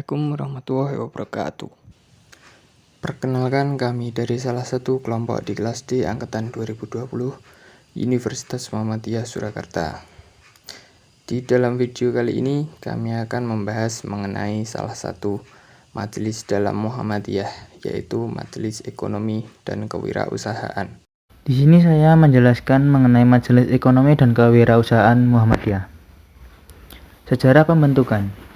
Assalamualaikum warahmatullahi wabarakatuh. Perkenalkan, kami dari salah satu kelompok di kelas D angkatan 2020 Universitas Muhammadiyah Surakarta. Di dalam video kali ini kami akan membahas mengenai salah satu majelis dalam Muhammadiyah, yaitu Majelis Ekonomi dan Kewirausahaan. Di sini saya menjelaskan mengenai Majelis Ekonomi dan Kewirausahaan Muhammadiyah. Sejarah pembentukan.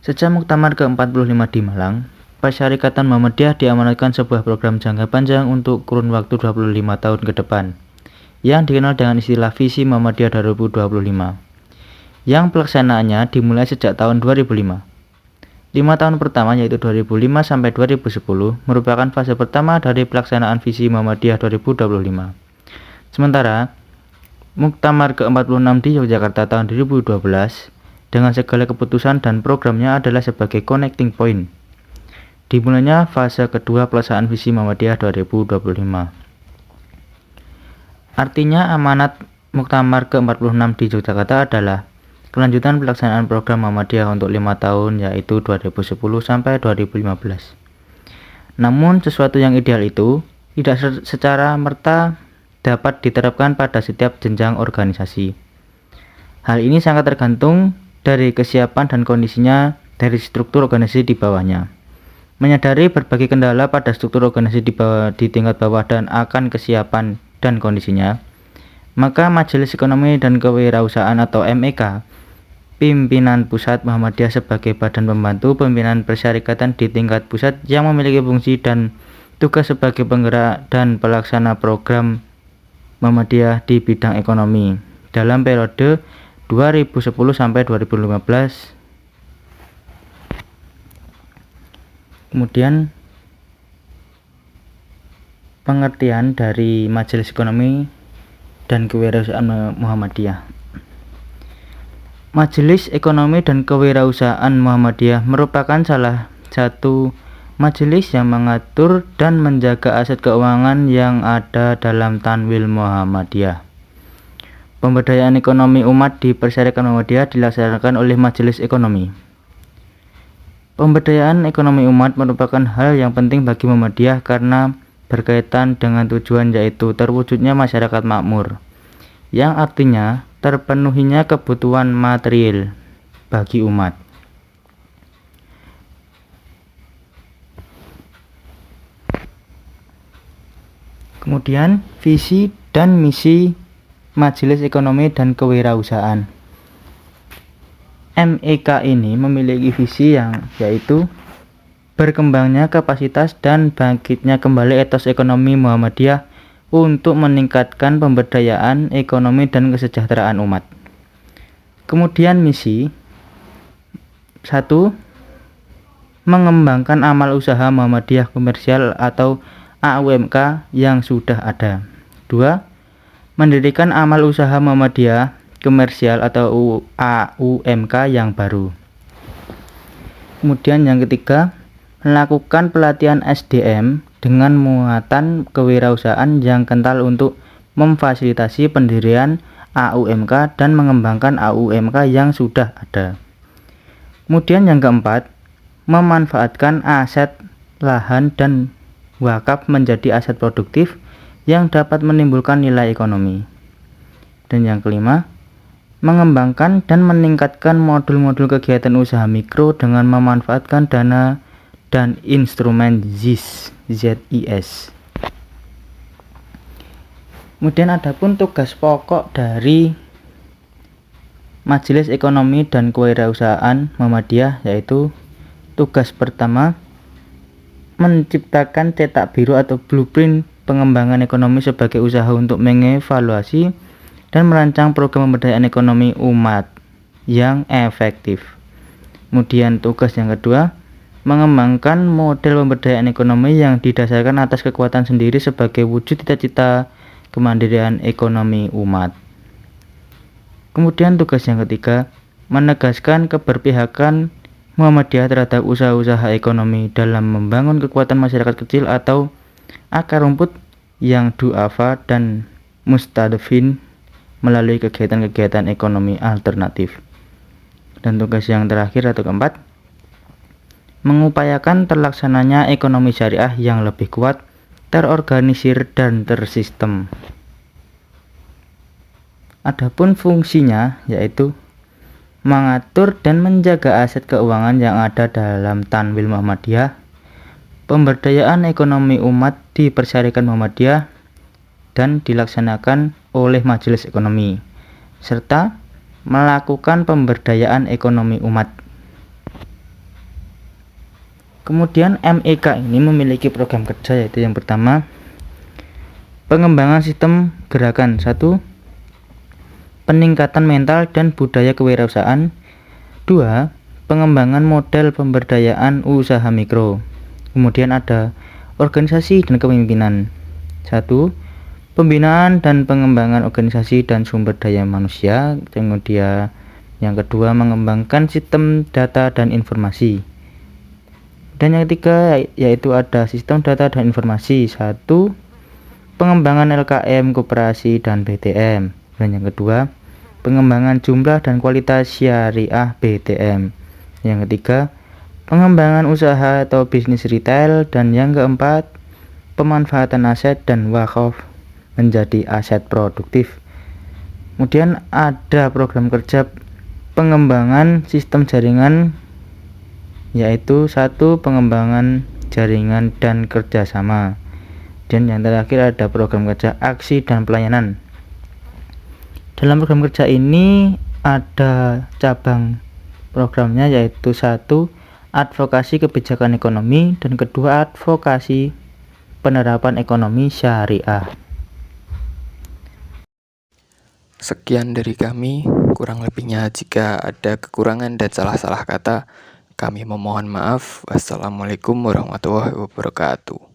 Sejak Muktamar ke-45 di Malang, Persyarikatan Muhammadiyah diamanatkan sebuah program jangka panjang untuk kurun waktu 25 tahun ke depan, yang dikenal dengan istilah Visi Muhammadiyah 2025, yang pelaksanaannya dimulai sejak tahun 2005. 5 tahun pertama, yaitu 2005 sampai 2010, merupakan fase pertama dari pelaksanaan Visi Muhammadiyah 2025. Sementara, Muktamar ke-46 di Yogyakarta tahun 2012, dengan segala keputusan dan programnya adalah sebagai connecting point. Dimulainya fase kedua pelaksanaan Visi Muhammadiyah 2025. Artinya, amanat Muktamar ke-46 di Yogyakarta adalah kelanjutan pelaksanaan program Muhammadiyah untuk 5 tahun, yaitu 2010 sampai 2015. Namun, sesuatu yang ideal itu tidak secara merta dapat diterapkan pada setiap jenjang organisasi. Hal ini sangat tergantung dari kesiapan dan kondisinya dari struktur organisasi di bawahnya. Menyadari berbagai kendala pada struktur organisasi di tingkat bawah dan akan kesiapan dan kondisinya, maka Majelis Ekonomi dan Kewirausahaan atau MEK, pimpinan pusat Muhammadiyah sebagai badan pembantu pimpinan persyarikatan di tingkat pusat yang memiliki fungsi dan tugas sebagai penggerak dan pelaksana program Muhammadiyah di bidang ekonomi dalam periode 2010 sampai 2015. Kemudian pengertian dari Majelis Ekonomi dan Kewirausahaan Muhammadiyah. Majelis Ekonomi dan Kewirausahaan Muhammadiyah merupakan salah satu majelis yang mengatur dan menjaga aset keuangan yang ada dalam Tanwil Muhammadiyah. Pemberdayaan ekonomi umat di Persyarikatan Muhammadiyah dilaksanakan oleh Majelis Ekonomi. Pemberdayaan ekonomi umat merupakan hal yang penting bagi Muhammadiyah karena berkaitan dengan tujuan, yaitu terwujudnya masyarakat makmur, yang artinya terpenuhinya kebutuhan material bagi umat. Kemudian visi dan misi Majelis Ekonomi dan Kewirausahaan. MEK ini memiliki visi yaitu berkembangnya kapasitas dan bangkitnya kembali etos ekonomi Muhammadiyah untuk meningkatkan pemberdayaan ekonomi dan kesejahteraan umat. Kemudian misi 1. Mengembangkan amal usaha Muhammadiyah komersial atau AUMK yang sudah ada. 2. Mendirikan amal usaha Muhammadiyah komersial atau AUMK yang baru. Kemudian yang ketiga, melakukan pelatihan SDM dengan muatan kewirausahaan yang kental untuk memfasilitasi pendirian AUMK dan mengembangkan AUMK yang sudah ada. Kemudian yang keempat, memanfaatkan aset lahan dan wakaf menjadi aset produktif yang dapat menimbulkan nilai ekonomi. Dan yang kelima, mengembangkan dan meningkatkan modul-modul kegiatan usaha mikro dengan memanfaatkan dana dan instrumen ZIS. Kemudian adapun tugas pokok dari Majelis Ekonomi dan Kewirausahaan Muhammadiyah, yaitu tugas pertama, menciptakan cetak biru atau blueprint pengembangan ekonomi sebagai usaha untuk mengevaluasi dan merancang program pemberdayaan ekonomi umat yang efektif. Kemudian tugas yang kedua, mengembangkan model pemberdayaan ekonomi yang didasarkan atas kekuatan sendiri sebagai wujud cita-cita kemandirian ekonomi umat. Kemudian tugas yang ketiga, menegaskan keberpihakan Muhammadiyah terhadap usaha-usaha ekonomi dalam membangun kekuatan masyarakat kecil atau akar rumput yang du'afa dan mustadafin melalui kegiatan-kegiatan ekonomi alternatif. Dan tugas yang terakhir atau keempat, mengupayakan terlaksananya ekonomi syariah yang lebih kuat, terorganisir, dan tersistem. Adapun fungsinya yaitu mengatur dan menjaga aset keuangan yang ada dalam Tanwil Muhammadiyah, pemberdayaan ekonomi umat di Persyarikat Muhammadiyah dan dilaksanakan oleh Majelis Ekonomi, serta melakukan pemberdayaan ekonomi umat. Kemudian MEK ini memiliki program kerja, yaitu yang pertama, pengembangan sistem gerakan. 1. Peningkatan mental dan budaya kewirausahaan. 2. Pengembangan model pemberdayaan usaha mikro. Kemudian ada organisasi dan kepemimpinan. 1. Pembinaan dan pengembangan organisasi dan sumber daya manusia. Kemudian yang kedua, mengembangkan sistem data dan informasi. Dan yang ketiga yaitu ada sistem data dan informasi. 1. Pengembangan LKM, koperasi, dan BTM. Dan yang kedua, pengembangan jumlah dan kualitas syariah BTM. Yang ketiga, pengembangan usaha atau bisnis retail. Dan yang keempat, pemanfaatan aset dan wakaf menjadi aset produktif. Kemudian ada program kerja pengembangan sistem jaringan, yaitu 1. Pengembangan jaringan dan kerjasama. Dan yang terakhir ada program kerja aksi dan pelayanan. Dalam program kerja ini ada cabang programnya, yaitu 1. Advokasi kebijakan ekonomi, dan kedua, advokasi penerapan ekonomi syariah. Sekian dari kami, kurang lebihnya jika ada kekurangan dan salah-salah kata, kami memohon maaf. Wassalamualaikum warahmatullahi wabarakatuh.